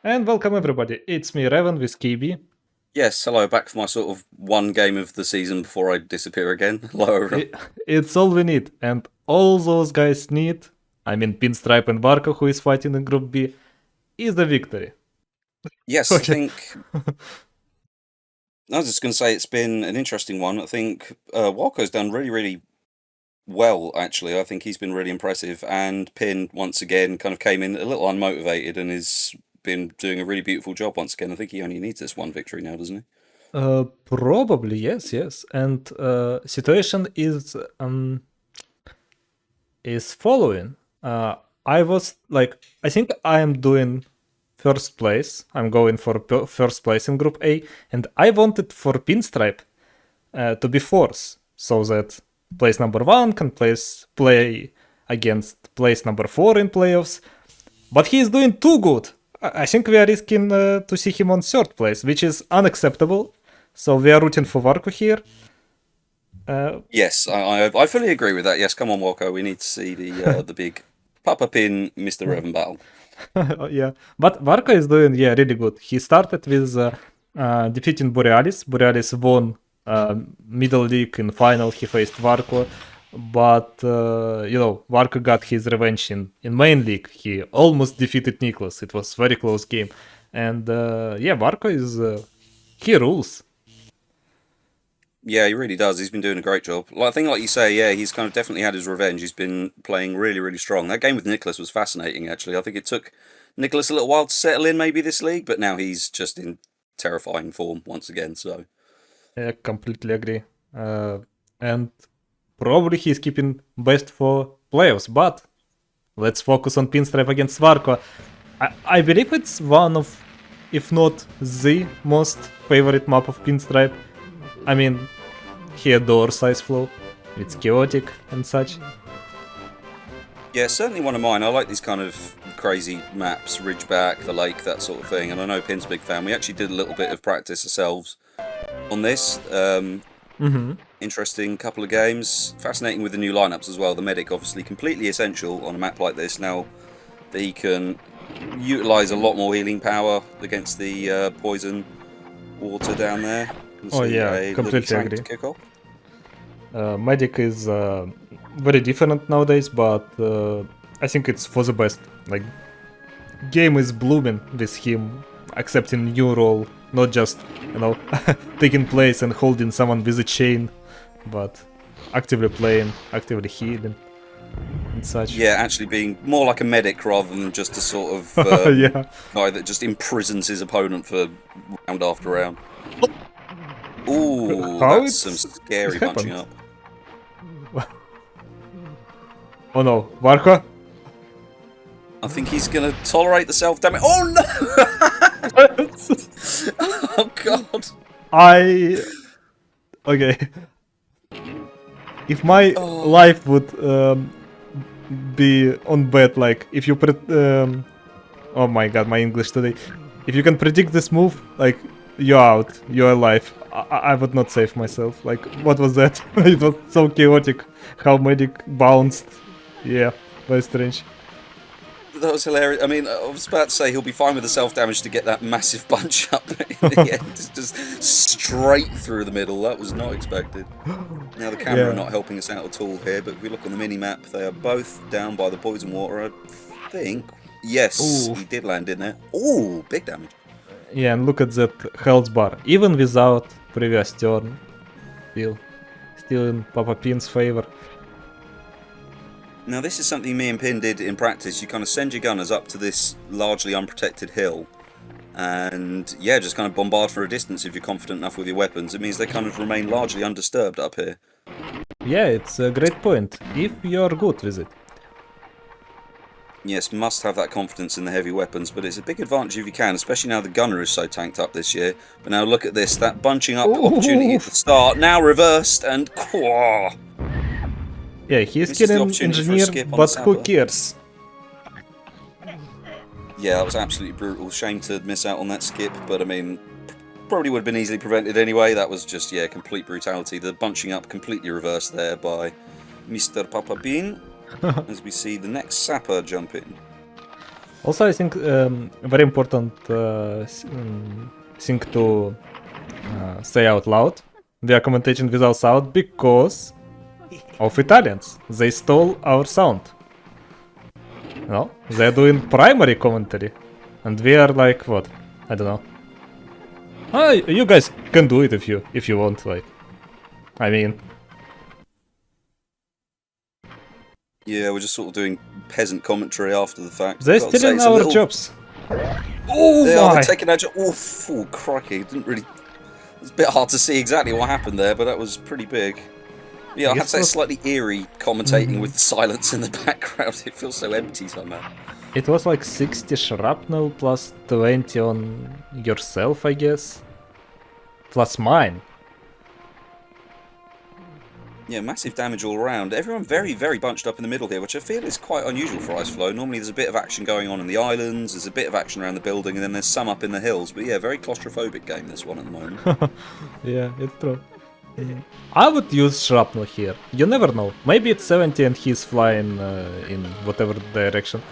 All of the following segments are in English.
And welcome everybody. It's me, Revan with KB. Yes, hello, back for my sort of one game of the season before I disappear again. Hello, everyone. It's all we need, and all those guys need, Pinstripe and Warco, who is fighting in Group B, is the victory. Yes, I Okay. think I was just going to say it's been an interesting one. I think Warco's done really, really well, actually. I think he's been really impressive, and Pin, once again, kind of came in a little unmotivated and has been doing a really beautiful job once again. I think he only needs this one victory now, doesn't he? Probably yes. And situation is following. I was like, I think I am doing first place. I'm going for first place in Group A, and I wanted for Pinstripe to be fourth, so that place number one can play against place number four in playoffs. But he is doing too good. I think we are risking to see him on third place, which is unacceptable. So we are rooting for Varko here. Yes, I fully agree with that. Yes, come on, Warco. We need to see the big Papa Pin Mr. Revan battle. Yeah, but Varko is doing really good. He started with defeating Borealis. Borealis won middle league in final. He faced Varko, but Varko got his revenge in main league. He almost defeated Nicholas. It was very close game, and Varko is he rules. Yeah, he really does. He's been doing a great job. I think, like you say, yeah, he's kind of definitely had his revenge. He's been playing really, really strong. That game with Nicholas was fascinating, actually. I think it took Nicholas a little while to settle in, maybe this league, but now he's just in terrifying form once again. So, I completely agree. And probably he's keeping best for playoffs, but let's focus on Pinstripe against Varko. I believe it's one of, if not the most favorite map of Pinstripe. I mean, he adores Ice Flow. It's chaotic and such. yeah, certainly one of mine. I like these kind of crazy maps, Ridgeback, the lake, that sort of thing. And I know Pin's a big fan. We actually did a little bit of practice ourselves on this. Mm-hmm. Interesting couple of games. Fascinating with the new lineups as well. The medic, obviously, completely essential on a map like this. Now that he can utilize a lot more healing power against the poison water down there. You can Oh see yeah, a little completely tank agree. to kick off. Medic is very different nowadays, but I think it's for the best. Like, game is blooming with him accepting new role, not just taking place and holding someone with a chain, but actively playing, actively healing and such. Yeah, actually being more like a medic rather than just a sort of Yeah. guy that just imprisons his opponent for round after round. Ooh, How that's some it scary bunching happened? up. Oh no, Varko? I think he's gonna tolerate the self damage. Oh no! Oh god! I okay. If my Oh, life would be on bet, like if you oh my god, my English today. If you can predict this move, like you're out, you're alive. I would not save myself. Like what was that? It was so chaotic. How medic bounced. Yeah, very strange. that was hilarious. I mean, I was about to say he'll be fine with the self damage to get that massive bunch up, but in the end, it's just straight through the middle. That was not expected. Now the camera Yeah. not helping us out at all here, but if we look on the mini map, they are both down by the poison water. I think. Yes, Ooh. he did land in there. Ooh, big damage. Yeah, and look at that health bar. Even without previous turn, still in Papa Pin's favor. Now this is something me and Pin did in practice. You kind of send your gunners up to this largely unprotected hill, and yeah, just kind of bombard for a distance if you're confident enough with your weapons. It means they kind of remain largely undisturbed up here. Yeah, it's a great point, if you're good with it. Yes, must have that confidence in the heavy weapons, but it's a big advantage if you can, especially now the gunner is so tanked up this year. But now look at this, that bunching up opportunity Ooh. at the start, now reversed, and Yeah, he's misses the killing opportunity for a engineer, skip on the but who sapper. cares? Yeah, that was absolutely brutal. Shame to miss out on that skip, but I mean, probably would have been easily prevented anyway. That was just, yeah, complete brutality. The bunching up completely reversed there by Mr. Papa Bean, as we see the next sapper jump in. Also, I think very important thing to say out loud. We are commentating without sound because of Italians. They stole our sound. No, they're doing primary commentary, and we are like what? I don't know. You guys can do it if you want. Like, I mean, Yeah, we're just sort of doing peasant commentary after the fact. they're Gotta say, stealing it's a our little- jobs. Oh They are, my! they're taking our job. Oh, crikey! Didn't really. It's a bit hard to see exactly what happened there, but that was pretty big. Yeah, I have guess to say, it it's was- slightly eerie commentating with the silence in the background. It feels so empty somehow. It was like 60 shrapnel plus 20 on yourself, I guess. Plus mine. Yeah, massive damage all around. Everyone very, very bunched up in the middle here, which I feel is quite unusual for Ice Flow. Normally there's a bit of action going on in the islands, there's a bit of action around the building, and then there's some up in the hills. But yeah, very claustrophobic game, this one at the moment. Yeah, it's true. I would use shrapnel here. You never know. Maybe it's 70 and he's flying in whatever direction.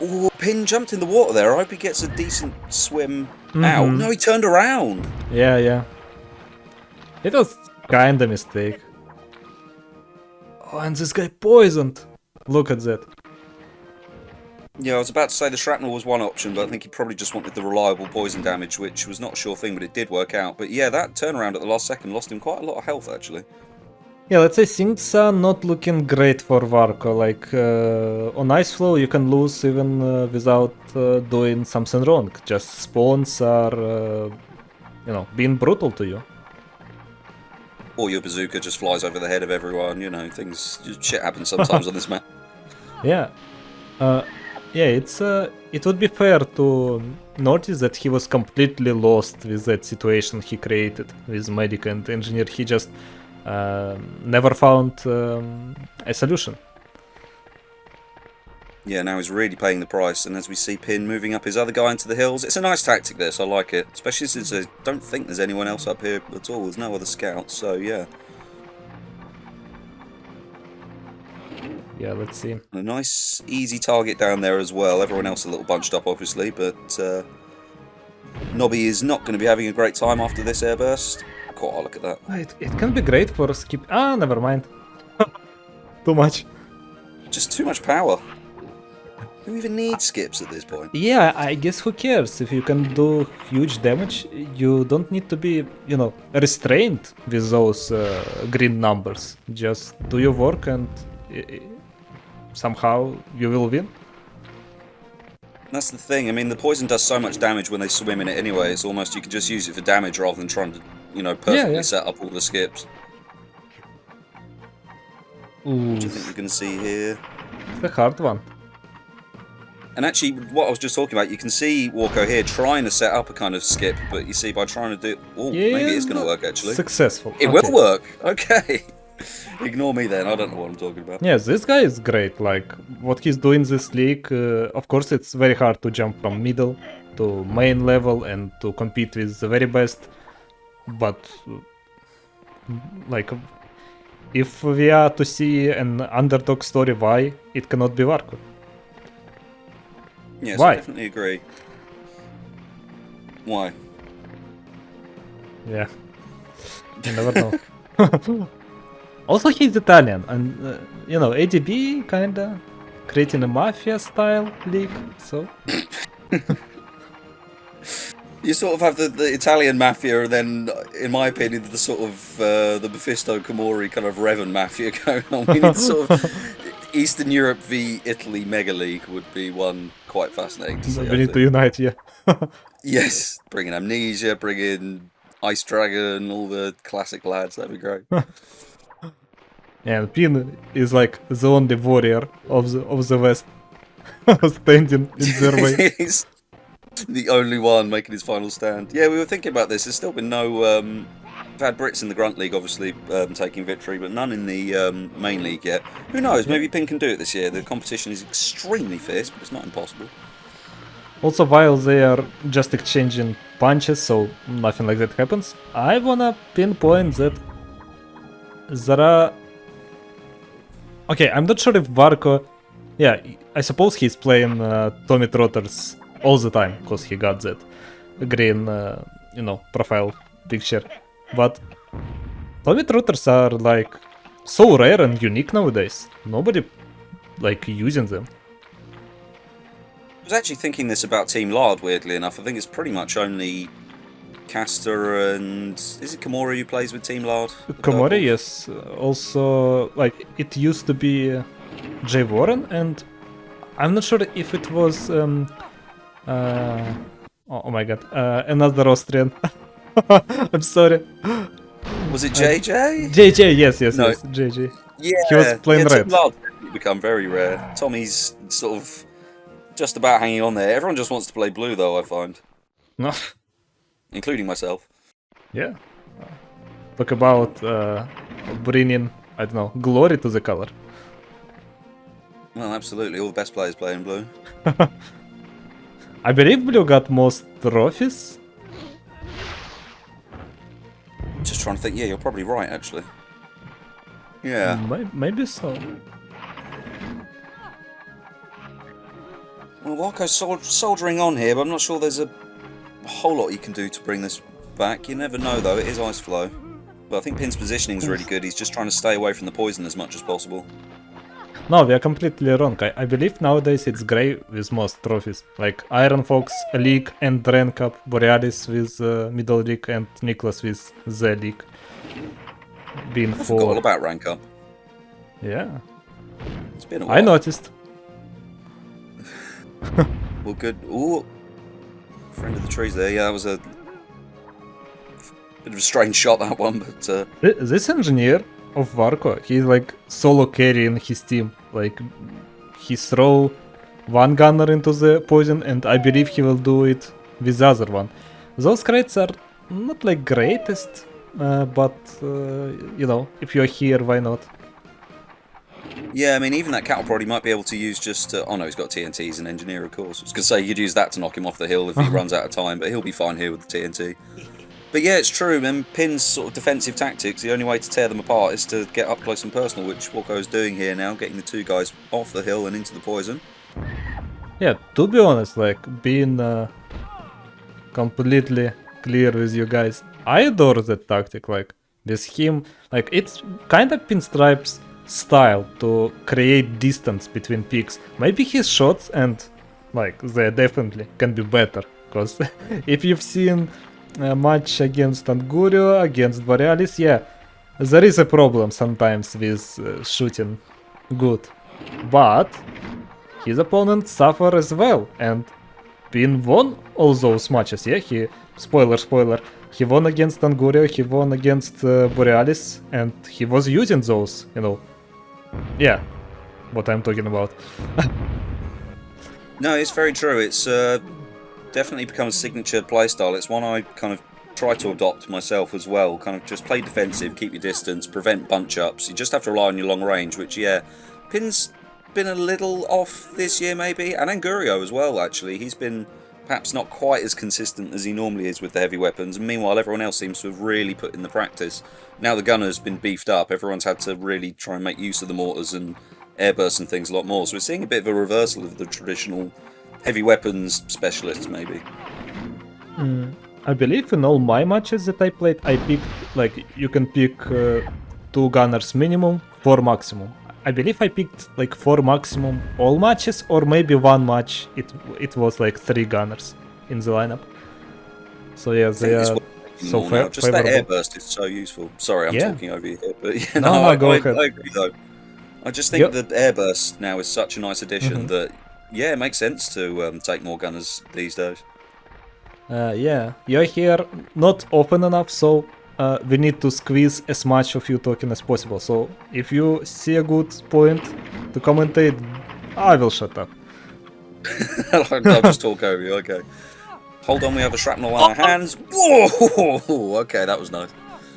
Oh, Pin jumped in the water there. I hope he gets a decent swim out. No, he turned around. Yeah. It was kinda mistake. Oh, and this guy poisoned. Look at that. Yeah, I was about to say the shrapnel was one option, but I think he probably just wanted the reliable poison damage, which was not a sure thing, but it did work out. But yeah, that turnaround at the last second lost him quite a lot of health, actually. Yeah, let's say things are not looking great for Warco. Like, on Ice Flow you can lose even without doing something wrong. Just spawns are, being brutal to you. Or your bazooka just flies over the head of everyone, you know, shit happens sometimes on this map. Yeah. It would be fair to notice that he was completely lost with that situation he created with Medic and Engineer. He just never found a solution. Yeah, now he's really paying the price, and as we see Pin moving up his other guy into the hills, it's a nice tactic this, I like it. Especially since I don't think there's anyone else up here at all, there's no other scouts, so yeah. Yeah, let's see. A nice, easy target down there as well. Everyone else a little bunched up, obviously, but Nobby is not going to be having a great time after this airburst. Oh, look at that. It can be great for skip. Never mind. Too much. Just too much power. Who even needs skips at this point? Yeah, I guess who cares? If you can do huge damage, you don't need to be, restrained with those green numbers. Just do your work and somehow you will win. That's the thing. I mean, the poison does so much damage when they swim in it anyway. It's almost you can just use it for damage rather than trying to, perfectly set up all the skips. Ooh, What do you think we're going to see here? it's a hard one. And actually, what I was just talking about, you can see Warco here trying to set up a kind of skip, but you see by trying to do... Oh, maybe it's going to work, actually. Successful. It Okay. will work! Okay. Ignore me then, I don't know what I'm talking about. Yes, this guy is great. Like, what he's doing this league, of course it's very hard to jump from middle to main level and to compete with the very best. But, like, if we are to see an underdog story, why it cannot be Warco? Yes, Why? I definitely agree. Why? Yeah, you never know. Also, he's Italian, and ADB kinda creating a mafia style league, so. You sort of have the Italian mafia, and then, in my opinion, the sort of the Mephisto Komori kind of Revan mafia going on. We need sort of Eastern Europe v Italy Mega League would be one quite fascinating to see. We need to unite, yeah. Yes, bring in Amnesia, bring in Ice Dragon, all the classic lads. That'd be great. And Pin is like the only warrior of the West, standing in their way. He's the only one making his final stand. Yeah, we were thinking about this. There's still been no. We've had Brits in the Grunt League, obviously, taking victory, but none in the main league yet. Who knows? Maybe Pin can do it this year. The competition is extremely fierce, but it's not impossible. Also, while they are just exchanging punches, so nothing like that happens, I wanna pinpoint that there are... Okay, I'm not sure if Warco Yeah, I suppose he's playing Tommy Trotters all the time because he got that green, profile picture. But Tommy Trotters are like so rare and unique nowadays. Nobody like using them. I was actually thinking this about Team Lard, weirdly enough. I think it's pretty much only Caster and... Is it Komori who plays with Team Lard? Komori, yes. Also, like, it used to be Jay Warren, and I'm not sure if it was... oh my god, another Austrian. I'm sorry. Was it JJ? JJ, yes, No. yes, JJ. Yeah, He was playing red. Team Lard become very rare. Tommy's sort of just about hanging on there. Everyone just wants to play blue, though, I find. No. Including myself. Yeah. Talk about bringing, I don't know, glory to the color. Well, absolutely. All the best players play in blue. I believe blue got most trophies. Just trying to think. Yeah, you're probably right, actually. Yeah. Maybe so. Well, Warco's soldiering on here, but I'm not sure there's a whole lot you can do to bring this back. You never know, though. It is Ice Flow. But I think Pin's positioning is really good. He's just trying to stay away from the poison as much as possible. No, we are completely wrong. I believe nowadays it's Grey with most trophies. Like Iron Fox, League and Drain Cup, Borealis with Middle League, and Nicholas with the League. Being I forgot all about Rank Up. Yeah. It's been a while. I noticed. Well, good. Ooh. Friend of the trees there. Yeah, that was a bit of a strange shot, that one, but... This engineer of Warco, he's like solo carrying his team. Like, he throw one gunner into the poison, and I believe he will do it with the other one. Those crates are not like greatest, but, if you're here, why not? Yeah, I mean, even that cattle prod he might be able to use just... oh no, he's got TNT, he's an engineer, of course. I was going to say, you could use that to knock him off the hill if he runs out of time, but he'll be fine here with the TNT. But yeah, it's true, and Pin's sort of defensive tactics, the only way to tear them apart is to get up close and personal, which Warco is doing here now, getting the two guys off the hill and into the poison. Yeah, to be honest, like, being completely clear with you guys, I adore that tactic, like, with him, like, it's kind of Pinstripe's style to create distance between picks. Maybe his shots and, like, they definitely can be better, because if you've seen a match against Angurio, against Borealis, yeah, there is a problem sometimes with shooting good, but his opponent suffer as well, and Pin won all those matches. Yeah, spoiler, he won against Angurio, he won against Borealis, and he was using those, yeah, what I'm talking about. No, it's very true. It's definitely become a signature playstyle. It's one I kind of try to adopt myself as well. Kind of just play defensive, keep your distance, prevent bunch-ups. You just have to rely on your long range, which, yeah, Pin's been a little off this year, maybe. And Angurio as well, actually. He's been perhaps not quite as consistent as he normally is with the heavy weapons. And meanwhile, everyone else seems to have really put in the practice. Now the gunner's been beefed up. Everyone's had to really try and make use of the mortars and airbursts and things a lot more. So we're seeing a bit of a reversal of the traditional heavy weapons specialists, maybe. I believe in all my matches that I played, I picked, like, you can pick 2 gunners minimum, 4 maximum. I believe I picked like 4 maximum all matches, or maybe one match it was like 3 gunners in the lineup. So yeah, they are so fair. Just that airburst is so useful. Sorry, I'm talking over you here, but yeah, no, go ahead. I agree though. I just think the airburst now is such a nice addition that, yeah, it makes sense to take more gunners these days. Yeah, you're here not often enough, so we need to squeeze as much of your token as possible. So if you see a good point to commentate, I will shut up. I'll just talk over you, okay. Hold on, we have a shrapnel on our hands. Whoa! Okay, that was nice.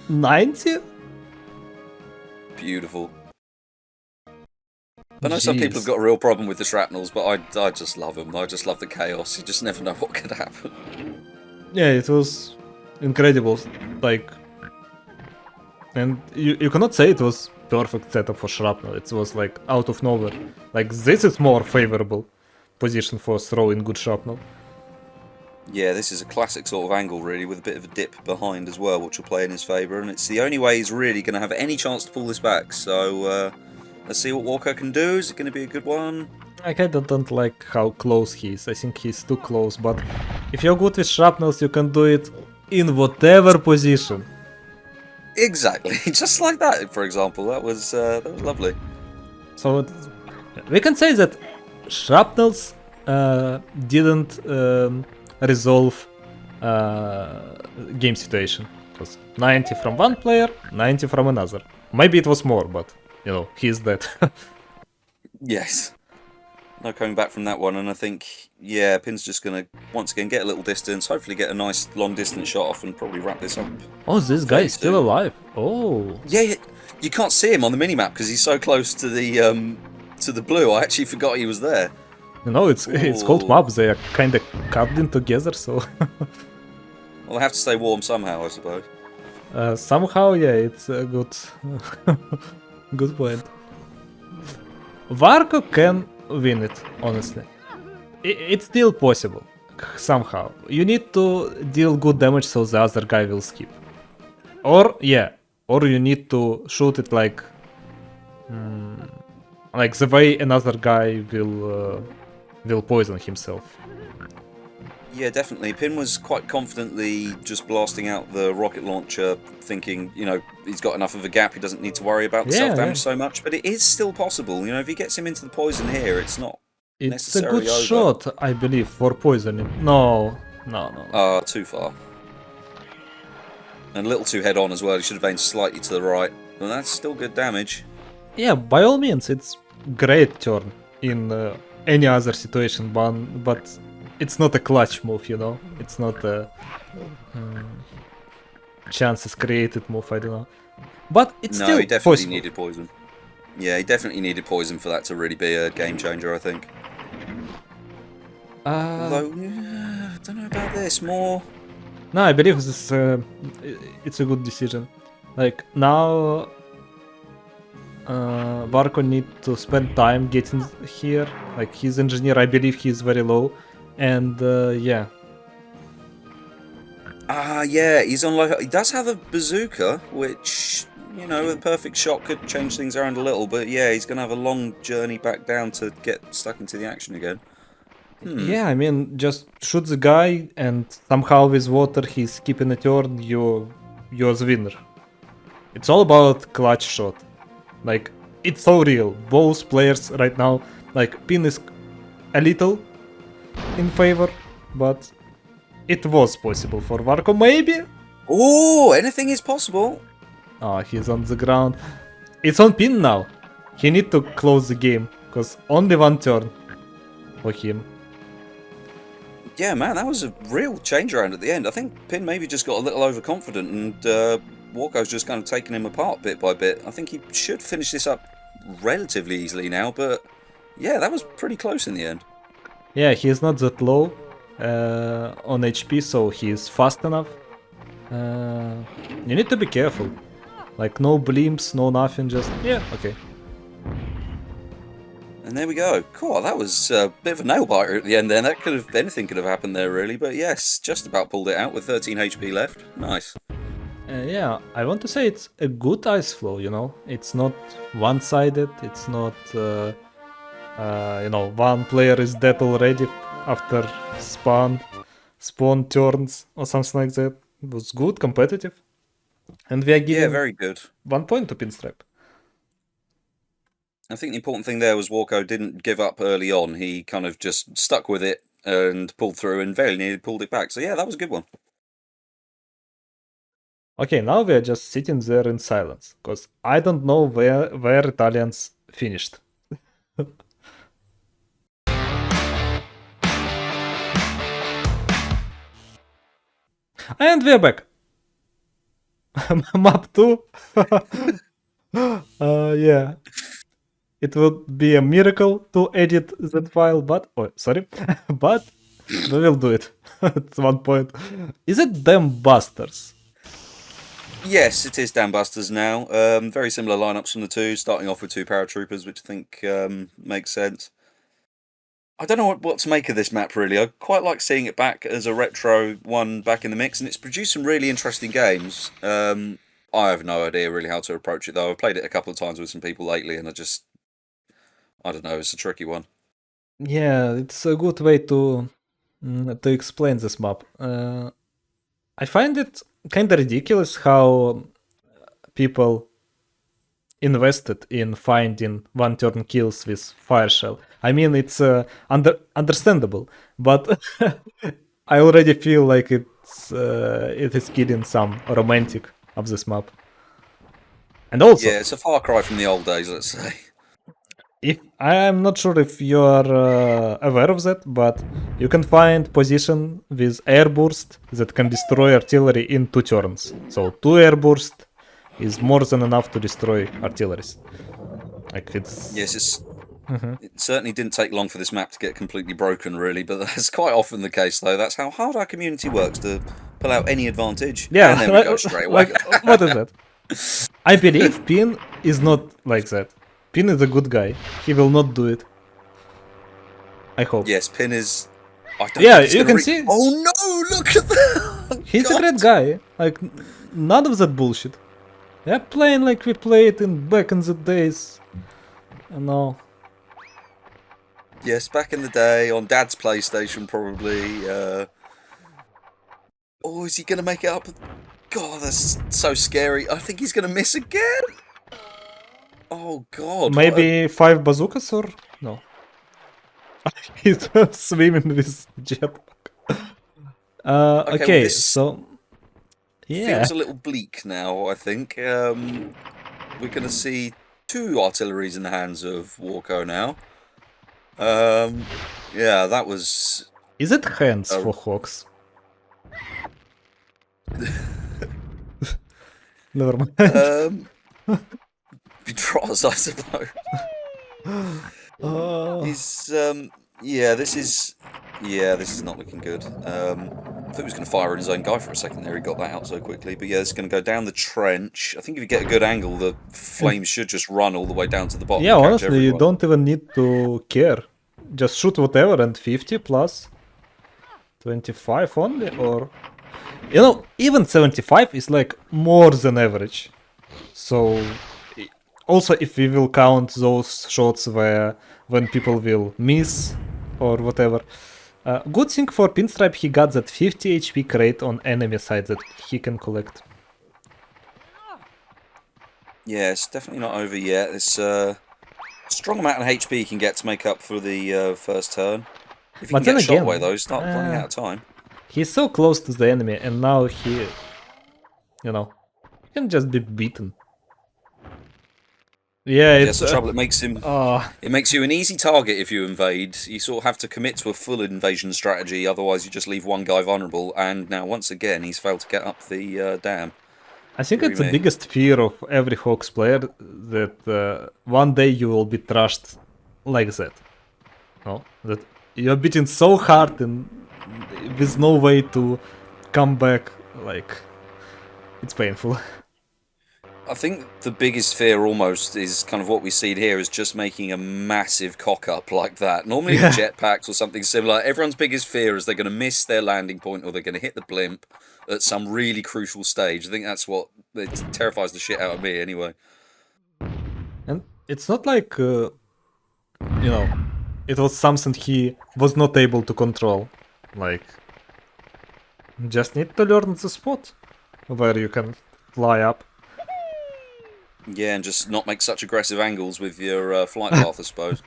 90? Beautiful. I know some people have got a real problem with the shrapnels, but I just love them. I just love the chaos. You just never know what could happen. Yeah, it was incredible. Like, and you cannot say it was perfect setup for shrapnel. It was like out of nowhere. Like this is more favorable position for throwing good shrapnel. Yeah, this is a classic sort of angle, really, with a bit of a dip behind as well, which will play in his favour, and it's the only way he's really going to have any chance to pull this back. So let's see what Warco can do. Is it going to be a good one? I kinda don't like how close he is. I think he's too close, but if you're good with shrapnels, you can do it in whatever position. Exactly, just like that, for example. That was lovely. So we can say that shrapnels didn't resolve game situation. It was 90 from one player, 90 from another. Maybe it was more, but you know, he's dead. Yes. No coming back from that one, and I think, yeah, Pin's just going to, once again, get a little distance, hopefully get a nice long-distance shot off and probably wrap this up. Oh, this guy is still alive. Oh. Yeah, you can't see him on the minimap because he's so close to the blue. I actually forgot he was there. You know, it's called maps, they are kind of cuddling together, so... Well, I have to stay warm somehow, I suppose. Somehow, yeah, it's a good... good point. Warco can win it, honestly. It's still possible, somehow. You need to deal good damage so the other guy will skip. Or, yeah, or you need to shoot it like the way another guy will poison himself. Yeah, definitely. Pin was quite confidently just blasting out the rocket launcher, thinking, you know, he's got enough of a gap, he doesn't need to worry about the self-damage so much, but it is still possible. You know, if he gets him into the poison here, it's not necessarily It's a good shot, I believe, for poisoning. No. Too far. And a little too head-on as well, he should have aimed slightly to the right. But that's still good damage. Yeah, by all means, it's great turn in any other situation, but it's not a clutch move, you know? It's not a chances created move, I don't know. But it's still he definitely possible. needed poison. Yeah, he definitely needed poison for that to really be a game changer, I think. Although, I don't know about this, more... No, I believe this it's a good decision. Like, now Warco need to spend time getting here. Like, his engineer, I believe he's very low. And yeah. Yeah, he's on like... He does have a bazooka, which, you know, a perfect shot could change things around a little. But yeah, he's going to have a long journey back down to get stuck into the action again. Yeah, I mean, just shoot the guy and somehow with water he's keeping a turn, you're the winner. It's all about clutch shot. Like, it's so real. Both players right now, like, Pin is a little in favor, but it was possible for Warco, maybe? Oh, anything is possible. Oh, he's on the ground. It's on Pin now. He need to close the game, because only one turn for him. Yeah, man, that was a real change around at the end. I think Pin maybe just got a little overconfident and Warco's just kind of taking him apart bit by bit. I think he should finish this up relatively easily now, but yeah, that was pretty close in the end. Yeah, he is not that low on HP, so he is fast enough. You need to be careful. Like, no blimps, no nothing, just... yeah, okay. And there we go. Cool, that was a bit of a nail-biter at the end there. That could have... anything could have happened there, really. But yes, just about pulled it out with 13 HP left. Nice. Yeah, I want to say it's a good ice flow, you know? It's not one-sided, it's not... you know, one player is dead already after spawn turns or something like that. It was good, competitive. And we are giving very good. 1 point to Pinstripe. I think the important thing there was Warco didn't give up early on. He kind of just stuck with it and pulled through and very nearly pulled it back. So yeah, that was a good one. Okay, now we are just sitting there in silence, because I don't know where Italians finished. And we're back. Map 2. Yeah. It would be a miracle to edit that file, but... oh, sorry. But we will do it at 1 point. Is it them bastards? Yes, it is Dambusters now. Very similar lineups from the two, starting off with two paratroopers, which I think makes sense. I don't know what to make of this map, really. I quite like seeing it back as a retro one back in the mix, and it's produced some really interesting games. I have no idea really how to approach it, though. I've played it a couple of times with some people lately, and I don't know, it's a tricky one. Yeah, it's a good way to explain this map. I find it kind of ridiculous how people invested in finding one turn kills with fire shell. I mean, it's understandable, but I already feel like it is killing some romantic of this map. And also, Yeah, it's a far cry from the old days, let's say. if I am not sure if you are aware of that, but you can find position with air burst that can destroy artillery in 2 turns. So 2 air burst is more than enough to destroy artilleries. Like it's Yes, it certainly didn't take long for this map to get completely broken, really, but that's quite often the case, though. That's how hard our community works to pull out any advantage. yeah, And there we go, straight away. like what is that? I believe Pin is not like that. Pin is a good guy. He will not do it. I hope. Yes, Pin is. I don't Yeah, think he's you gonna can see. Oh no! Look at that! He's a God. great guy. Like none of that bullshit. Yeah, playing like we played in back in the days. You know. Yes, back in the day on Dad's PlayStation, probably. Oh, is he gonna make it up? God, that's so scary. I think he's gonna miss again. Oh God! Maybe 5 bazookas or no? He's swimming with jetpack. Okay, well, Okay, this so yeah, feels a little bleak now. I think we're gonna see 2 artilleries in the hands of Warco now. Yeah, that was. is it hands Uh, for Hogs? Never mind. um, Draws, I suppose. He's yeah, this is not looking good. I thought he was going to fire on his own guy for a second there. He got that out so quickly, but yeah, it's going to go down the trench. I think if you get a good angle, the flames should just run all the way down to the bottom. Yeah, And catch honestly, you everyone. don't even need to care. Just shoot whatever and 50 plus 25 only, or you know, even 75 is like more than average. So also if we will count those shots where when people will miss or whatever. Good thing for Pinstripe, he got that 50 HP crate on enemy side that he can collect. Yeah, it's definitely not over yet. It's a strong amount of HP he can get to make up for the first turn. If he But can then get a shot again, away though, start running out of time. he's so close to the enemy and now he, you know, can just be beaten. Yeah, That's it's the trouble. It makes him. uh, It makes you an easy target if you invade. You sort of have to commit to a full invasion strategy, otherwise you just leave one guy vulnerable. And now, once again, he's failed to get up the dam. I think Deary it's the me. biggest fear of every Hawks player that one day you will be trashed like that. No, that you're beaten so hard and with no way to come back. Like it's painful. I think the biggest fear almost is kind of what we see here is just making a massive cock up like that. Normally with jetpacks or something similar, everyone's biggest fear is they're going to miss their landing point or they're going to hit the blimp at some really crucial stage. I think that's what it terrifies the shit out of me anyway. And it's not like you know, it was something he was not able to control. Like just need to learn the spot where you can fly up. Yeah, and just not make such aggressive angles with your flight path, I suppose.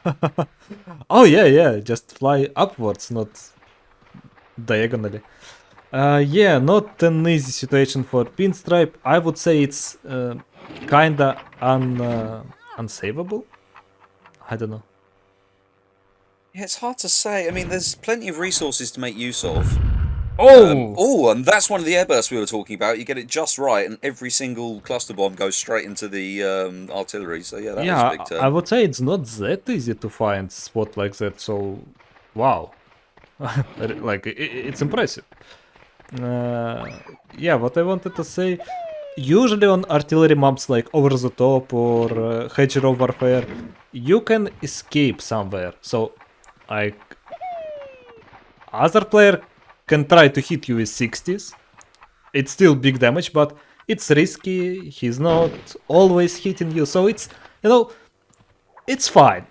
Oh yeah, just fly upwards, not diagonally. Yeah, not an easy situation for Pinstripe. I would say it's kinda unsavable. I don't know. Yeah, it's hard to say. I mean, there's plenty of resources to make use of. Oh, And that's one of the airbursts we were talking about. You get it just right, and every single cluster bomb goes straight into the artillery. So yeah, that was a big yeah, turn. I would say it's not that easy to find spot like that. So, wow, like it's impressive. Yeah, what I wanted to say, usually on artillery maps like Over the Top or Hedgerow Warfare, you can escape somewhere. So, like, other player can try to hit you with 60s. It's still big damage, but it's risky. He's not always hitting you, so it's, you know, it's fine.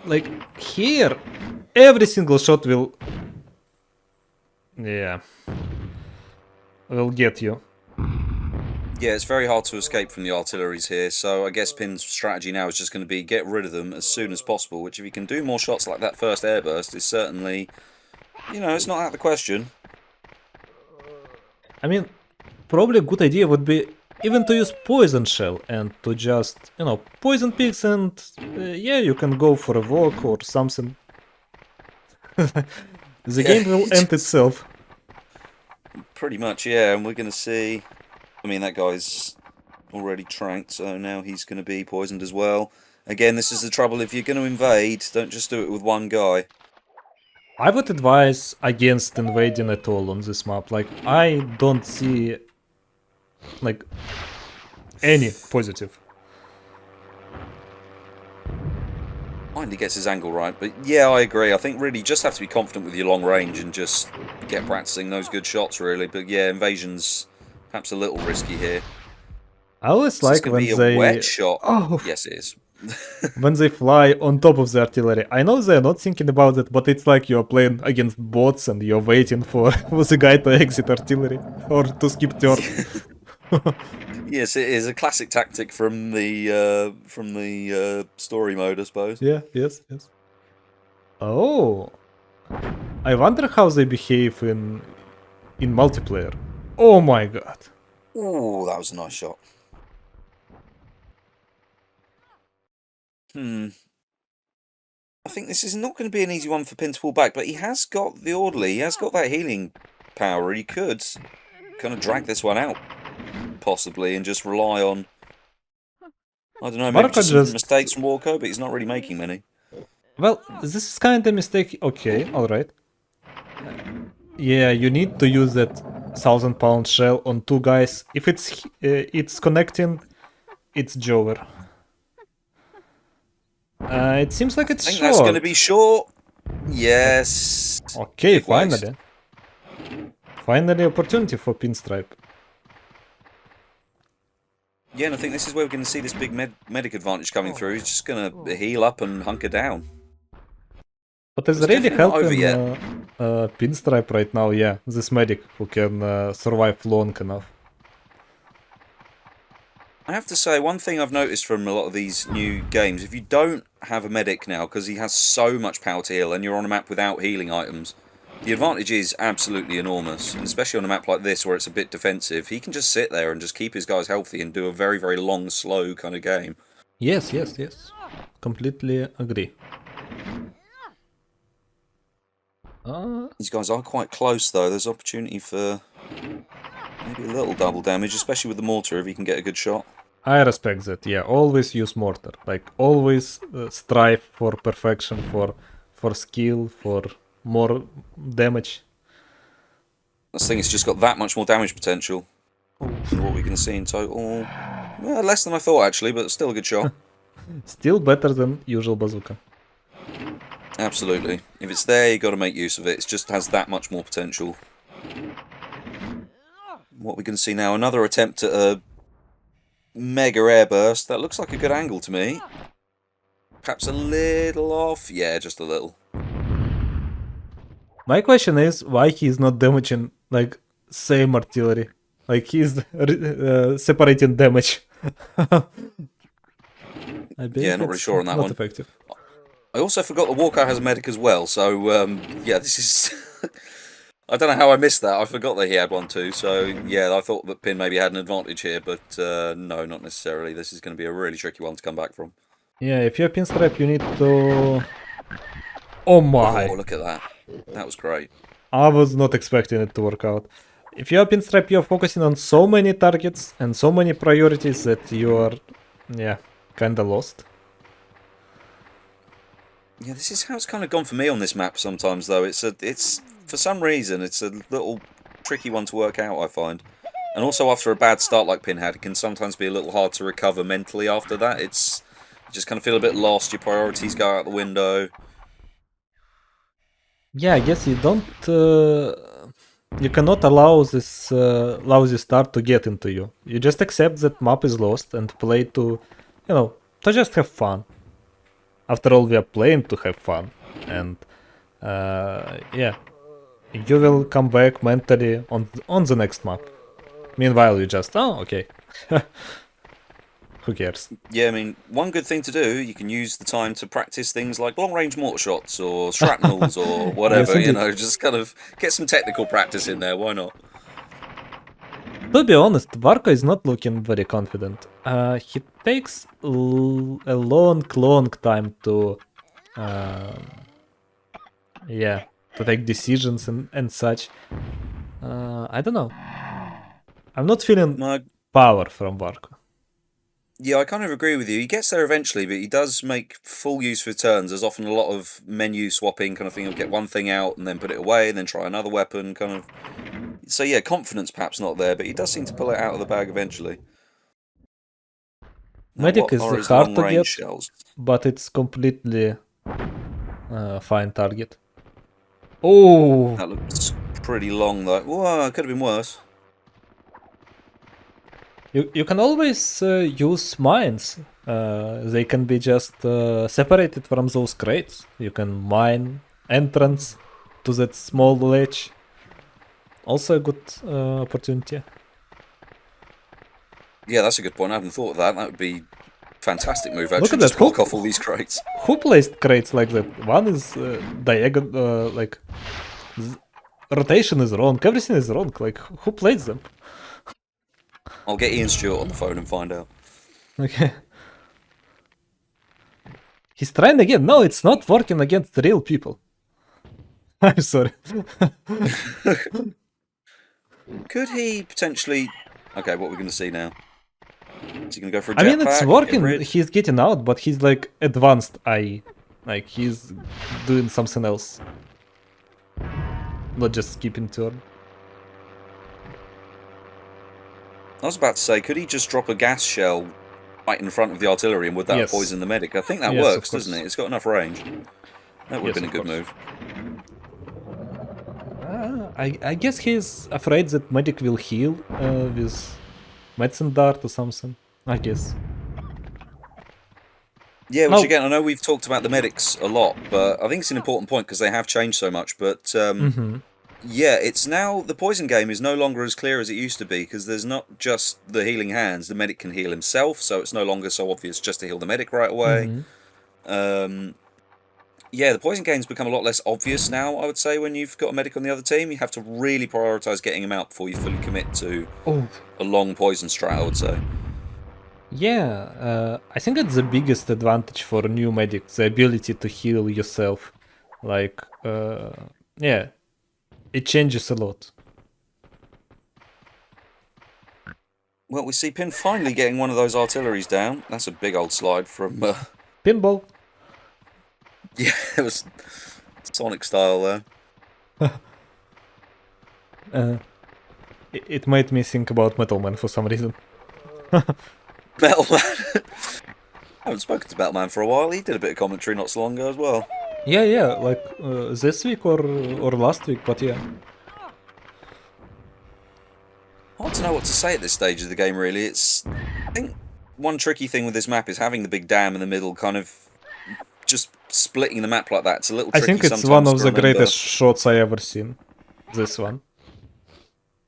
Like, here, every single shot will... Yeah. Will get you. Yeah, it's very hard to escape from the artilleries here, so I guess Pin's strategy now is just going to be get rid of them as soon as possible, which if he can do more shots like that first airburst is certainly, you know, it's not out of the question. I mean, probably a good idea would be even to use Poison Shell and to just, you know, poison pigs and yeah, you can go for a walk or something. The game will end itself. Pretty much, yeah, and we're going to see... I mean, that guy's already tranked, so now he's going to be poisoned as well. Again, this is the trouble. If you're going to invade, don't just do it with one guy. I would advise against invading at all on this map. Like, I don't see, like, any positive. Finally gets his angle right, but yeah, I agree. I think really you just have to be confident with your long range and just get practicing those good shots, really. But yeah, invasion's perhaps a little risky here. I always like when be a they... wet shot. Oh, yes, it is. when they fly on top of the artillery. I know they're not thinking about it, but it's like you're playing against bots and you're waiting for the guy to exit artillery or to skip turn. Yes, it is a classic tactic from the story mode, I suppose. Yeah, yes. Oh, I wonder how they behave in multiplayer. Oh my god. Ooh, that was a nice shot. I think this is not going to be an easy one for Pin to pull back, but he has got the orderly. He has got that healing power. He could kind of drag this one out, possibly, and just rely on... I don't know, maybe just some mistakes from Warco, but he's not really making many. Well, this is kind of mistake. Okay, alright. Yeah, you need to use that 1,000-pound shell on two guys. If it's connecting, it's Jover. It seems like it's short. I think that's going to be short. Yes. Okay, finally. Finally, opportunity for Pinstripe. Yeah, and I think this is where we're going to see this big medic advantage coming through. He's just going to heal up and hunker down. But it's really helping Pinstripe right now, yeah. This medic who can survive long enough. I have to say, one thing I've noticed from a lot of these new games, if you don't have a medic now, because he has so much power to heal, and you're on a map without healing items, the advantage is absolutely enormous, and especially on a map like this where it's a bit defensive, he can just sit there and just keep his guys healthy and do a very, very long, slow kind of game. Yes. Completely agree. These guys are quite close, though. There's opportunity for maybe a little double damage, especially with the mortar if he can get a good shot. I respect that, yeah. Always use mortar. Like, always strive for perfection, for skill, for more damage. This thing has just got that much more damage potential than what we're going to see in total. Well, less than I thought, actually, but still a good shot. Still better than usual bazooka. Absolutely. If it's there, you've got to make use of it. It just has that much more potential. What we're going to see now, another attempt at a mega airburst. That looks like a good angle to me. Perhaps a little off. Yeah, just a little. My question is why he's not damaging, like, same artillery. Like, he's separating damage. Yeah, not really sure on that not one. Effective. I also forgot that Warco has a medic as well, so, yeah, this is... I don't know how I missed that. I forgot that he had one too, so, yeah, I thought that Pin maybe had an advantage here, but no, not necessarily. This is going to be a really tricky one to come back from. Yeah, if you're Pinstripe, you need to... Oh my! Oh, look at that. That was great. I was not expecting it to work out. If you're Pinstripe, you're focusing on so many targets and so many priorities that you are, yeah, kinda lost. Yeah, this is how it's kind of gone for me on this map sometimes, though. It's for some reason, it's a little tricky one to work out, I find. And also after a bad start like Pin had, it can sometimes be a little hard to recover mentally after that. It's you just kind of feel a bit lost, your priorities go out the window. Yeah, I guess you don't. You cannot allow this lousy start to get into you. You just accept that map is lost and play to, to just have fun. After all, we are playing to have fun, and yeah, you will come back mentally on the next map. Meanwhile, you just okay. Who cares? Yeah, I mean, one good thing to do, you can use the time to practice things like long-range mortar shots or shrapnels or whatever, Yes, indeed. just kind of get some technical practice in there, why not? To be honest, Warco is not looking very confident. He takes a long time to, yeah, to take decisions and such. I don't know. I'm not feeling No, power from Warco. yeah, I kind of agree with you. He gets there eventually, but he does make full use of his turns. There's often a lot of menu swapping kind of thing. He'll get one thing out and then put it away and then try another weapon, kind of. So yeah, confidence perhaps not there, but he does seem to pull it out of the bag eventually. Now, Medic what is are his hard to long-range get, shells? but it's completely fine target. Oh, That looks pretty long though. Whoa, it could have been worse. you can always use mines. They can be just separated from those crates. You can mine entrance to that small ledge. Also a good opportunity. Yeah, that's a good point. I haven't thought of that. That would be a fantastic move, Look actually. at Just that. block off all these crates. Who placed crates like that? One is diagonal, like rotation is wrong. Everything is wrong. Like who placed them? I'll get Ian Stewart on the phone and find out. Okay. He's trying again. No, it's not working against real people. I'm sorry. Could he potentially... Okay, what we're going to see now? Is he going to go for a jetpack? I mean, it's Get working. rid? He's getting out, but he's like advanced AI. Like he's doing something else. Not just skipping turn. I was about to say, could he just drop a gas shell right in front of the artillery and would that Yes. poison the medic? I think that Yes, works, of course. doesn't it? It's got enough range. That would Yes, have been a of good course. move. I guess he's afraid that medic will heal with medicine dart or something. I guess. Yeah, which Now- again, I know we've talked about the medics a lot, but I think it's an important point because they have changed so much. But yeah, it's now the poison game is no longer as clear as it used to be because there's not just the healing hands. The medic can heal himself, so it's no longer so obvious just to heal the medic right away. Yeah, the poison game's become a lot less obvious now, I would say, when you've got a medic on the other team. You have to really prioritise getting him out before you fully commit to a long poison strat, I would say. Yeah, I think it's the biggest advantage for a new medic, the ability to heal yourself. Like, yeah, it changes a lot. Well, we see Pin finally getting one of those artilleries down. That's a big old slide from... Pinball. Yeah, it was Sonic style there. It made me think about Metal Man for some reason. Metal Man. I haven't spoken to Metal Man for a while. He did a bit of commentary not so long ago as well. Yeah, like this week or last week, but yeah. Hard to know what to say at this stage of the game, really. I think one tricky thing with this map is having the big dam in the middle, kind of just splitting the map like that. It's a little tricky. I think it's one of the greatest shots I ever seen. This one.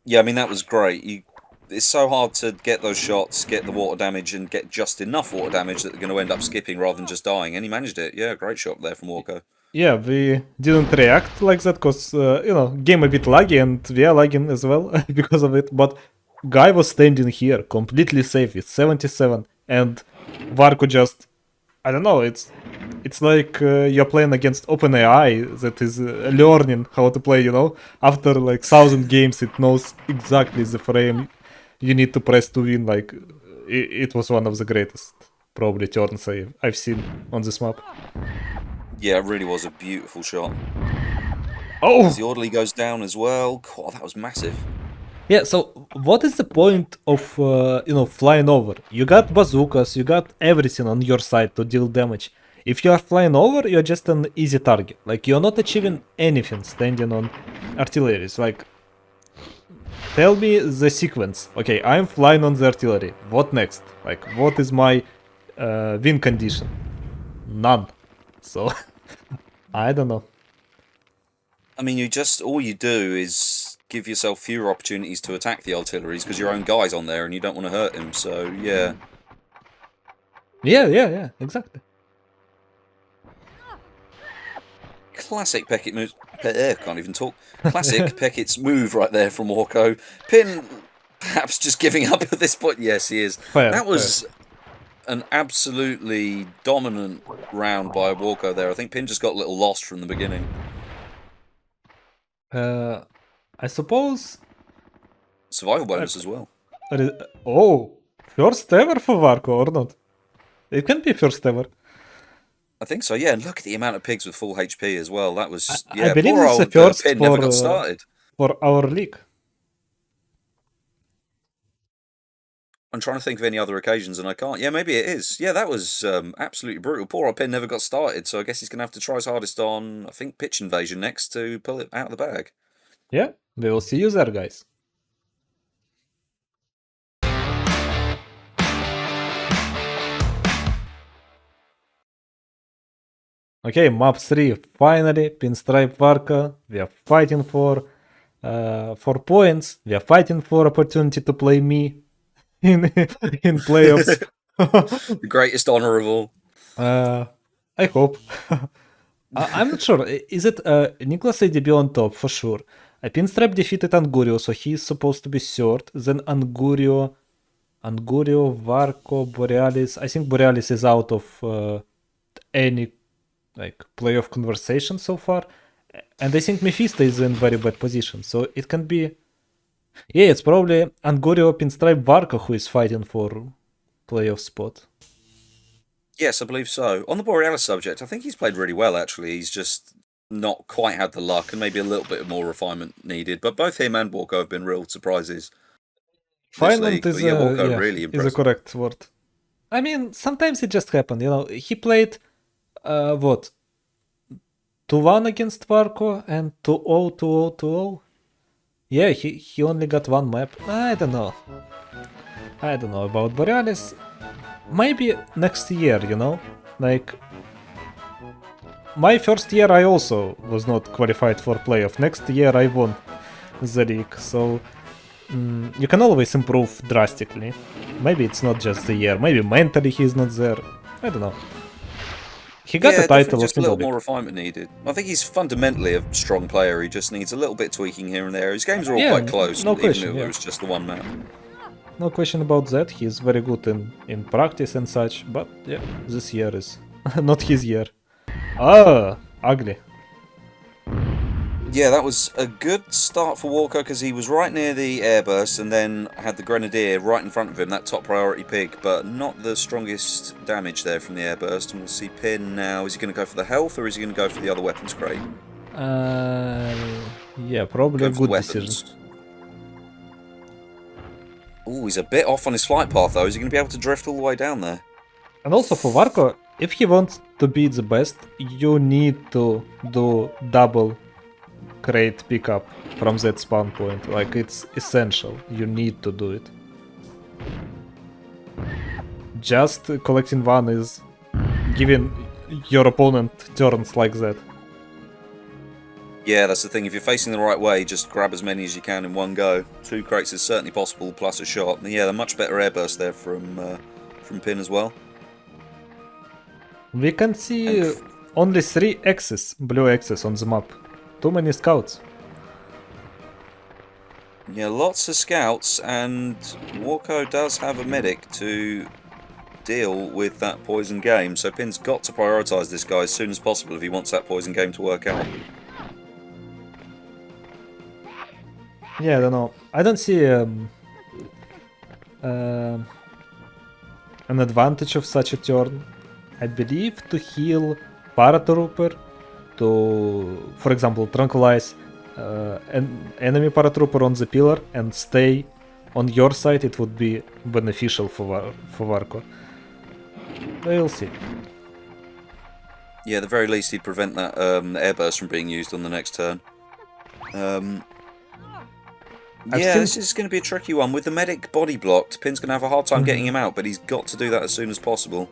Yeah, I mean, that was great. It's so hard to get those shots, get the water damage, and get just enough water damage that they're going to end up skipping rather than just dying. And he managed it. Yeah, great shot there from Warco. Yeah, we didn't react like that because, game a bit laggy and we are lagging as well because of it. But guy was standing here, completely safe with 77. And Warco just, I don't know, it's like you're playing against OpenAI that is learning how to play, After like 1,000 games, it knows exactly the frame you need to press to win. Like, it was one of the greatest, probably, turns I've seen on this map. Yeah, it really was a beautiful shot. Oh! As the orderly goes down as well. God, that was massive. Yeah, so what is the point of flying over? You got bazookas, you got everything on your side to deal damage. If you are flying over, you're just an easy target. Like you're not achieving anything standing on artillery. It's like, tell me the sequence. Okay, I'm flying on the artillery. What next? Like, what is my win condition? None. So I don't know. I mean, all you do is give yourself fewer opportunities to attack the artilleries because your own guy's on there and you don't want to hurt him. So yeah. Yeah, exactly. Classic Peckett move. Can't even talk. Classic Peckett's move right there from Warco. Pin perhaps just giving up at this point. Yes, he is. Fair, That was an absolutely dominant round by Warco there. I think Pin just got a little lost from the beginning. I suppose. Survival bonus as well. Oh, first ever for Warco or not? It can be first ever. I think so, yeah. And look at the amount of pigs with full HP as well. That was, I believe poor it's the old first Pin for, never got started. For our league. I'm trying to think of any other occasions and I can't. Yeah, maybe it is. Yeah, that was absolutely brutal. Poor old Pin never got started, so I guess he's going to have to try his hardest on, I think, pitch invasion next to pull it out of the bag. Yeah, we will see you there, guys. Okay, map 3, finally, Pinstripe Warco. We are fighting for 4 points. We are fighting for opportunity to play me in playoffs. The greatest honor of all. I hope. I'm not sure. Is it Nicholas ADB on top? For sure. Pinstripe defeated Angurio, so he's supposed to be third. Then Angurio, Warco, Borealis. I think Borealis is out of any playoff conversation so far. And I think Mephisto is in very bad position. So it can be... Yeah, it's probably Angurio, Pinstripe, Warco who is fighting for playoff spot. Yes, I believe so. On the Borealis subject, I think he's played really well, actually. He's just not quite had the luck and maybe a little bit more refinement needed. But both him and Warco have been real surprises. Refinement is, really is a correct word. I mean, sometimes it just happened, He played, 2-1 against Warco and 2-0, 2-0, 2-0. Yeah, he only got one map. I don't know about Borealis. Maybe next year, Like, my first year I also was not qualified for playoff. Next year I won the league, so you can always improve drastically. Maybe it's not just the year. Maybe mentally he's not there. I don't know. He got a title. Just a little more refinement needed. I think he's fundamentally a strong player. He just needs a little bit tweaking here and there. His games are all quite close, no even question, if it was just the one map. No question about that. He's very good in practice and such. But yeah, this year is not his year. Ah, ugly. Yeah, that was a good start for Warco because he was right near the airburst and then had the Grenadier right in front of him, that top priority pig, but not the strongest damage there from the airburst. And we'll see Pin now. Is he going to go for the health or is he going to go for the other weapons crate? Yeah, probably a good decision. Oh, he's a bit off on his flight path though. Is he going to be able to drift all the way down there? And also for Warco, if he wants to be the best, you need to do double crate pickup from that spawn point. Like, it's essential. You need to do it. Just collecting one is giving your opponent turns like that. Yeah, that's the thing. If you're facing the right way, just grab as many as you can in one go. 2 crates is certainly possible, plus a shot. And yeah, a much better airburst there from Pin as well. We can see only 3 X's, blue X's on the map. Too many scouts. Yeah, lots of scouts, and Warco does have a medic to deal with that poison game, so Pin's got to prioritise this guy as soon as possible if he wants that poison game to work out. Yeah, I don't know. I don't see an advantage of such a turn. I believe to heal Paratrooper, to, for example, tranquilize an enemy paratrooper on the pillar and stay on your side, it would be beneficial for Warco. We'll see. Yeah, at the very least, he'd prevent that airburst from being used on the next turn. Yeah, this is going to be a tricky one. With the medic body blocked, Pin's going to have a hard time getting him out, but he's got to do that as soon as possible.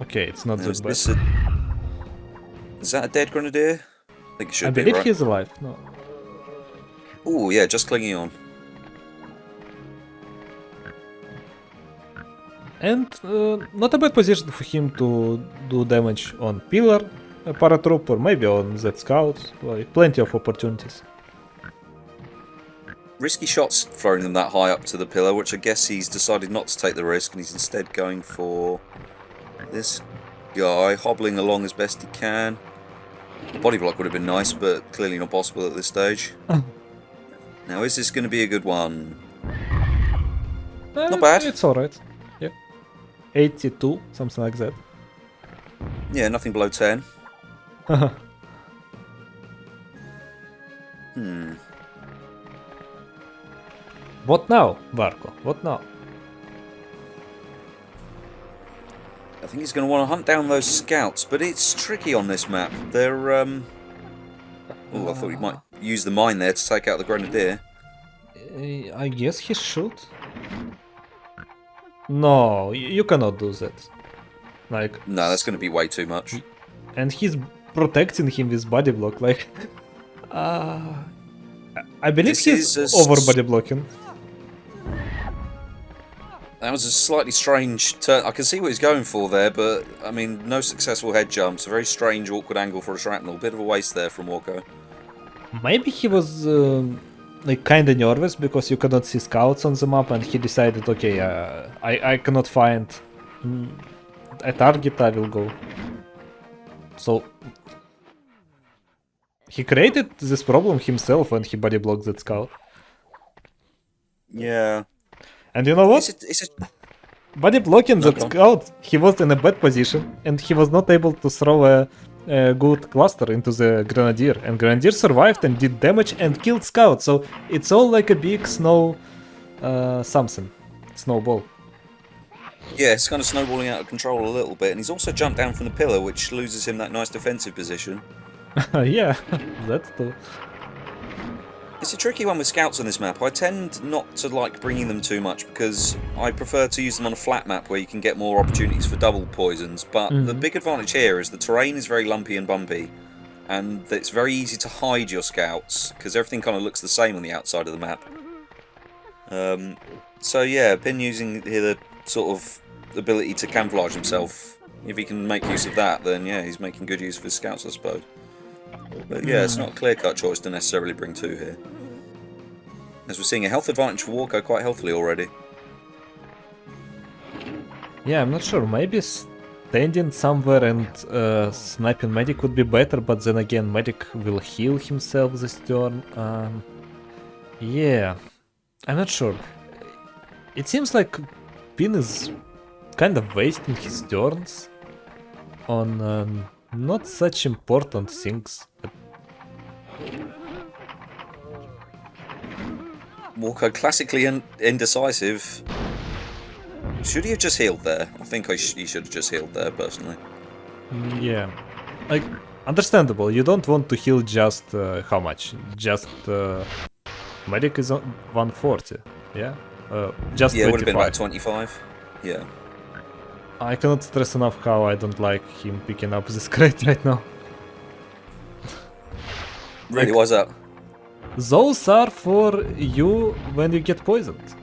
Okay, it's not that bad. Is that a dead grenadier? I think it should be, I believe right? he's alive. No. Oh, yeah, just clinging on. And not a bad position for him to do damage on pillar, a paratrooper, maybe on that scout. Like, plenty of opportunities. Risky shots throwing them that high up to the pillar, which I guess he's decided not to take the risk, and he's instead going for this guy, hobbling along as best he can. The body block would have been nice, but clearly not possible at this stage. Now, is this going to be a good one? Not bad. It's alright. Yeah. 82, something like that. Yeah, nothing below 10. What now, Warco? What now? I think he's going to want to hunt down those scouts, but it's tricky on this map. They're, Oh, I thought he might use the mine there to take out the grenadier. I guess he should. No, you cannot do that. Like... No, that's going to be way too much. And he's protecting him with body block, like... I believe he's over body blocking. That was a slightly strange turn. I can see what he's going for there, but, I mean, no successful head jumps. A very strange, awkward angle for a shrapnel. Bit of a waste there from Warco. Maybe he was, like, kinda nervous because you cannot see scouts on the map, and he decided, okay, I cannot find a target, I will go. So... he created this problem himself when he body blocked that scout. Yeah. And you know what? Body blocking that scout, he was in a bad position, and he was not able to throw a good cluster into the grenadier. And grenadier survived and did damage and killed scout. So it's all like a big snowball. Yeah, it's kind of snowballing out of control a little bit, and he's also jumped down from the pillar, which loses him that nice defensive position. Yeah, that's true. It's a tricky one with scouts on this map. I tend not to like bringing them too much because I prefer to use them on a flat map where you can get more opportunities for double poisons. But the big advantage here is the terrain is very lumpy and bumpy, and it's very easy to hide your scouts because everything kind of looks the same on the outside of the map. So yeah, Pin using here the sort of ability to camouflage himself. If he can make use of that, then yeah, he's making good use of his scouts, I suppose. But yeah, it's not a clear-cut choice to necessarily bring two here. As we're seeing a health advantage for Warco quite healthily already. Yeah, I'm not sure. Maybe standing somewhere and sniping medic would be better, but then again, medic will heal himself this turn. Yeah, I'm not sure. It seems like Pin is kind of wasting his turns on not such important things. Warco classically indecisive. Should he have just healed there? I think he should have just healed there, personally. Yeah. Like, understandable. You don't want to heal just, how much? Just, medic is on 140, yeah? Just yeah, it 25. would have been about 25. Yeah. I cannot stress enough how I don't like him picking up this crate right now. Really, why's that? Those are for you when you get poisoned.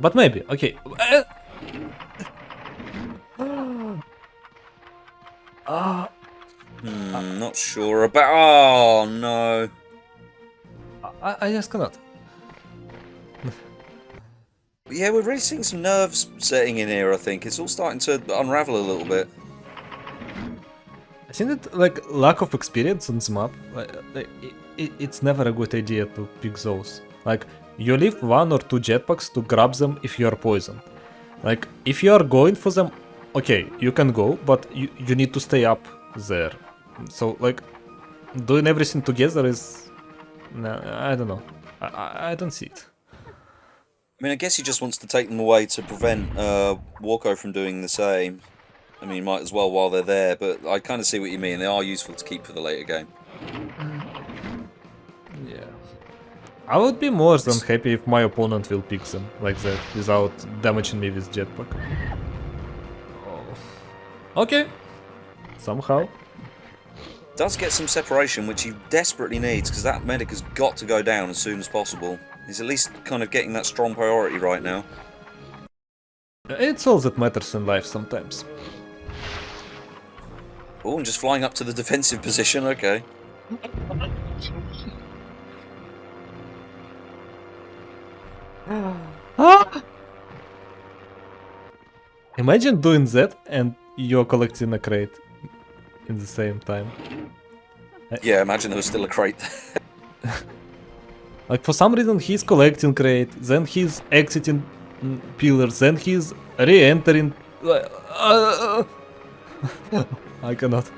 But maybe, okay. Not sure about... Oh, no. I just cannot. Yeah, we're really seeing some nerves setting in here, I think. It's all starting to unravel a little bit. I think that, like, lack of experience on this map, it's never a good idea to pick those. Like, you leave 1 or 2 jetpacks to grab them if you are poisoned. Like, if you are going for them, okay, you can go, but you need to stay up there. So, like, doing everything together is... No, I don't know. I don't see it. I mean, I guess he just wants to take them away to prevent Warco from doing the same. I mean, might as well while they're there, but I kind of see what you mean. They are useful to keep for the later game. Yeah. I would be more than happy if my opponent will pick them like that, without damaging me with jetpack. Oh. Okay. Somehow. Does get some separation, which he desperately needs, because that medic has got to go down as soon as possible. He's at least kind of getting that strong priority right now. It's all that matters in life sometimes. Oh, and just flying up to the defensive position, okay. Imagine doing that and you're collecting a crate in the same time. Yeah, imagine there was still a crate. Like, for some reason he's collecting crate, then he's exiting pillars, then he's re-entering. I cannot.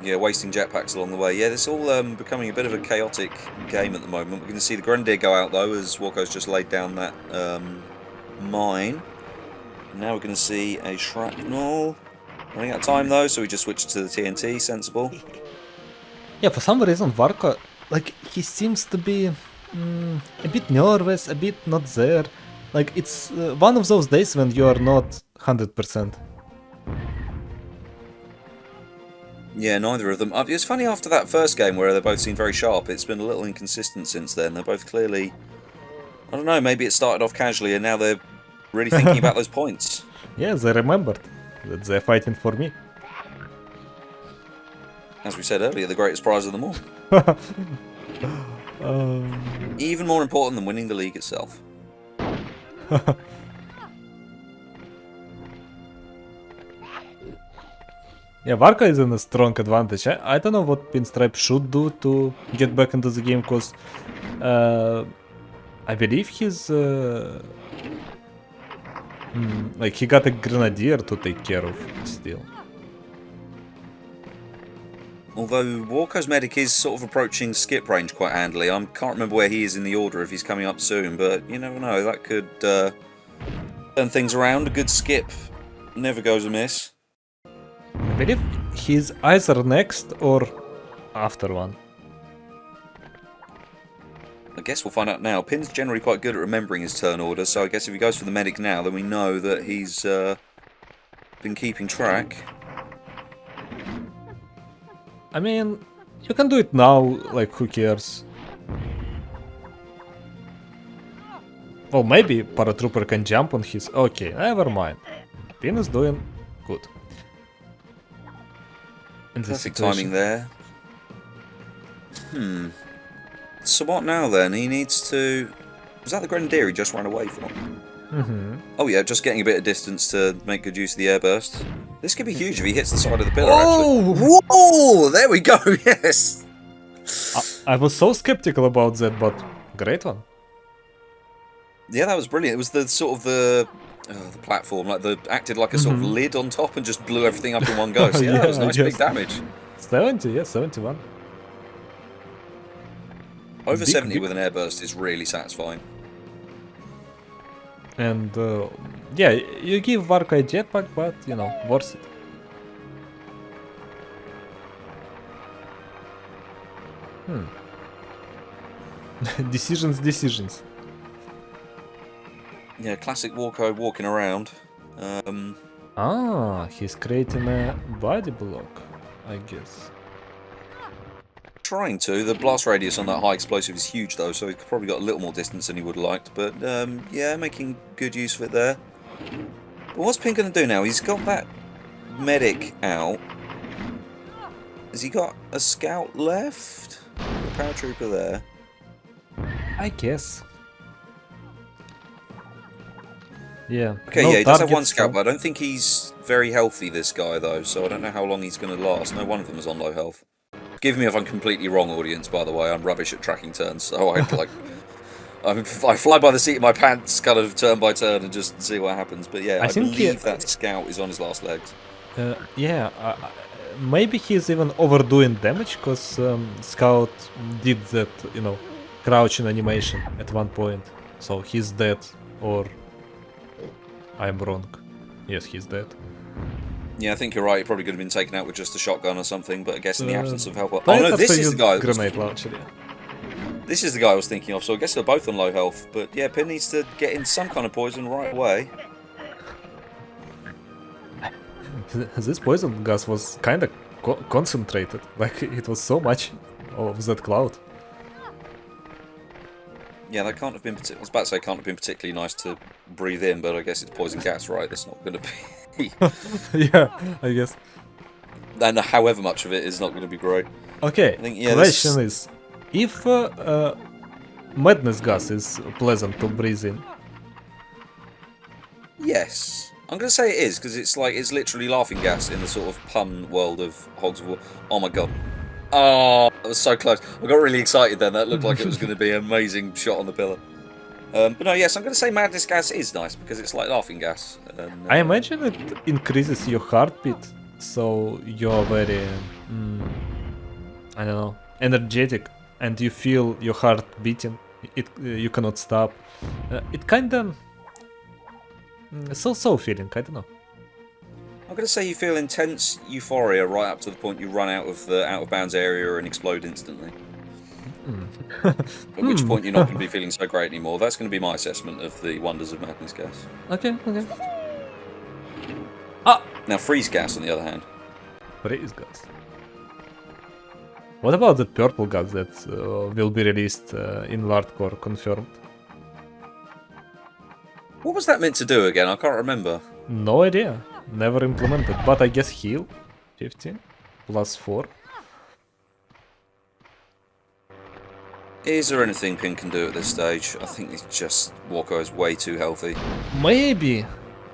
Yeah, wasting jetpacks along the way. Yeah, it's all becoming a bit of a chaotic game at the moment. We're going to see the Grenadier go out, though, as Warco's just laid down that mine. And now we're going to see a shrapnel. Running out of time, though, so we just switched to the TNT. Sensible. Yeah, for some reason Warco, like, he seems to be a bit nervous, a bit not there. Like, it's one of those days when you are not 100%. Yeah, neither of them. It was funny after that first game where they both seemed very sharp. It's been a little inconsistent since then. They're both clearly... I don't know, maybe it started off casually and now they're really thinking about those points. Yeah, they remembered that they're fighting for me. As we said earlier, the greatest prize of them all. Even more important than winning the league itself. Yeah, Warco is in a strong advantage. I don't know what Pinstripe should do to get back into the game, because I believe he's... like, he got a Grenadier to take care of still. Although Warco's medic is sort of approaching skip range quite handily. I can't remember where he is in the order, if he's coming up soon, but you never know. That could turn things around. A good skip never goes amiss. I believe he's either next or after one. I guess we'll find out now. Pin's generally quite good at remembering his turn order, so I guess if he goes for the medic now, then we know that he's been keeping track. I mean, you can do it now, like, who cares? Well, maybe Paratrooper can jump on his... Okay, never mind. Pin is doing good. Perfect timing there. So what now then? He needs to... Was that the Grenadier he just ran away from? Oh yeah, just getting a bit of distance to make good use of the airburst. This could be huge if he hits the side of the pillar, actually. Whoa! There we go, yes! I was so skeptical about that, but great one. Yeah, that was brilliant. It was the sort of the platform, like acted like a sort of lid on top and just blew everything up in one go. So yeah, that was nice big damage. 70, yeah, 71. Over Big, 70 big. with an airburst is really satisfying. And yeah, you give Warco a jetpack, but you know, worth it. Decisions. Yeah, classic Warco walking around. He's creating a body block, I guess. Trying to. The blast radius on that high explosive is huge though, so he's probably got a little more distance than he would have liked. But yeah, making good use of it there. But what's Pin going to do now? He's got that medic out. Has he got a scout left? A paratrooper there. I guess. Yeah. Okay, no yeah, he does have targets, one scout, so- but I don't think he's very healthy, this guy, though, so I don't know how long he's going to last. No one of them is on low health. Forgive me if I'm completely wrong, audience, by the way. I'm rubbish at tracking turns, so I fly by the seat of my pants, kind of turn by turn, and just see what happens. But yeah, I think believe that scout is on his last legs. Yeah, maybe he's even overdoing damage, because Scout did that, you know, crouching animation at one point. So he's dead, or I'm wrong. Yes, he's dead. Yeah, I think you're right. He probably could have been taken out with just a shotgun or something, but I guess in the absence of help. Oh They no, also this is the used guy. grenade launcher, yeah. This is the guy I was thinking of. So I guess they're both on low health. But yeah, Pin needs to get in some kind of poison right away. This poison gas was kinda concentrated, like it was so much of that cloud. Yeah, that can't have been. I was about to say can't have been particularly nice to breathe in, but I guess it's poison gas, right? That's not going to be. Yeah, I guess. And however much of it is not going to be great. Okay, I think, yeah, question is, if madness gas is pleasant to breathe in. Yes, I'm going to say it is because it's literally laughing gas in the sort of pun world of Hogs of War. Oh my god. Oh, that was so close. I got really excited then. That looked like it was going to be an amazing shot on the pillar. But no, yes, I'm going to say madness gas is nice because it's like laughing gas. And, I imagine it increases your heartbeat, so you're very, I don't know, energetic, and you feel your heart beating. You cannot stop. It kinda so feeling. I don't know. I'm going to say you feel intense euphoria right up to the point you run out of the out of bounds area and explode instantly. At which point you're not going to be feeling so great anymore. That's going to be my assessment of the wonders of madness gas. Okay. Now freeze gas, on the other hand. Freeze gas. What about the purple gas that will be released in Hardcore confirmed? What was that meant to do again? I can't remember. No idea. Never implemented. But I guess heal 15 plus 4. Is there anything Pin can do at this stage? I think it's just Warco is way too healthy. Maybe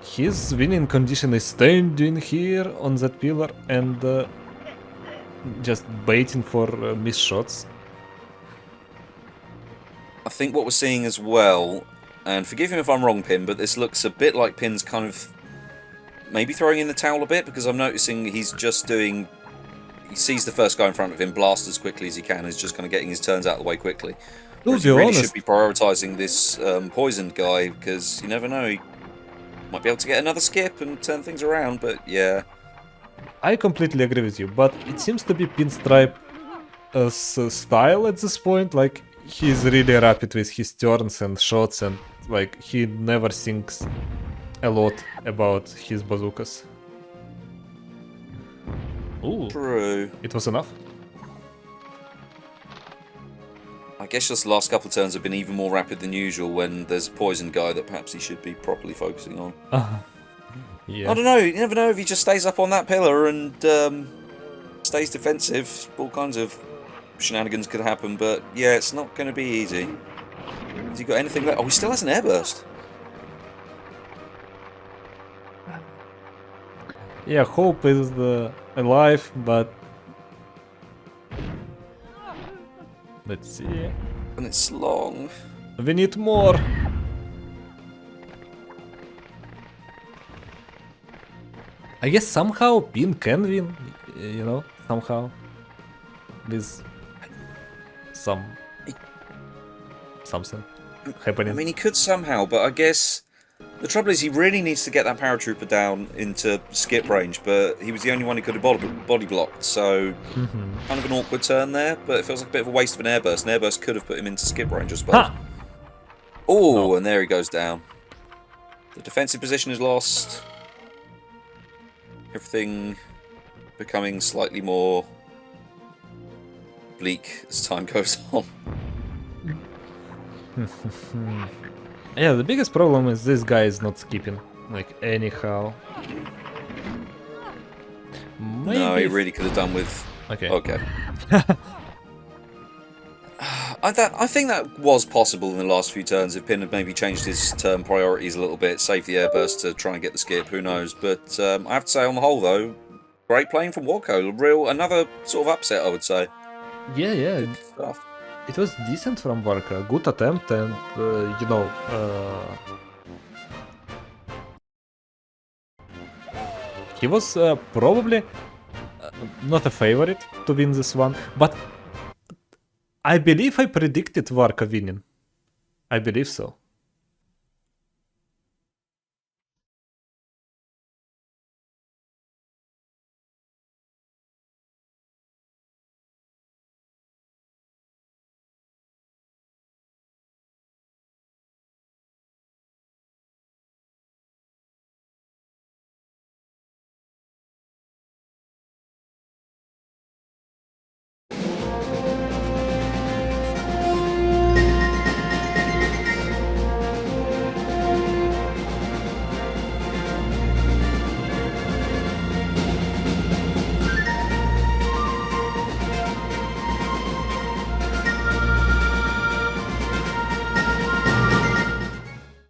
his winning condition is standing here on that pillar and just baiting for missed shots. I think what we're seeing as well, and forgive me if I'm wrong, Pin, but this looks a bit like Pin's kind of maybe throwing in the towel a bit, because I'm noticing he's just doing... He sees the first guy in front of him, blast as quickly as he can, is just kind of getting his turns out of the way quickly. Whereas he really should be prioritising this poisoned guy, because you never know, he might be able to get another skip and turn things around, but yeah. I completely agree with you, but it seems to be Pinstripe style at this point, like he's really rapid with his turns and shots, and like he never thinks a lot about his bazookas. Ooh, true. It was enough. I guess just the last couple of turns have been even more rapid than usual when there's a poisoned guy that perhaps he should be properly focusing on. Yeah. I don't know, you never know if he just stays up on that pillar and stays defensive. All kinds of shenanigans could happen, but yeah, it's not going to be easy. Has he got anything left? Oh, he still has an airburst. Yeah, Hope is alive, but let's see. And it's long. We need more. I guess somehow Pin can win, you know, somehow. With something happening. I mean, he could somehow, but I guess the trouble is he really needs to get that paratrooper down into skip range, but he was the only one who could have body blocked, so kind of an awkward turn there, but it feels like a bit of a waste of an airburst. An airburst could have put him into skip range, I suppose. Oh, no. And there he goes down. The defensive position is lost. Everything becoming slightly more bleak as time goes on. Yeah, the biggest problem is this guy is not skipping, like, anyhow. Maybe no, he really could have done with... Okay. I think that was possible in the last few turns if Pin had maybe changed his turn priorities a little bit, saved the airburst to try and get the skip, who knows. But I have to say, on the whole, though, great playing from Warco. Another sort of upset, I would say. Yeah. Good stuff. It was decent from Warco, good attempt, and, you know, he was probably not a favorite to win this one, but I believe I predicted Warco winning. I believe so.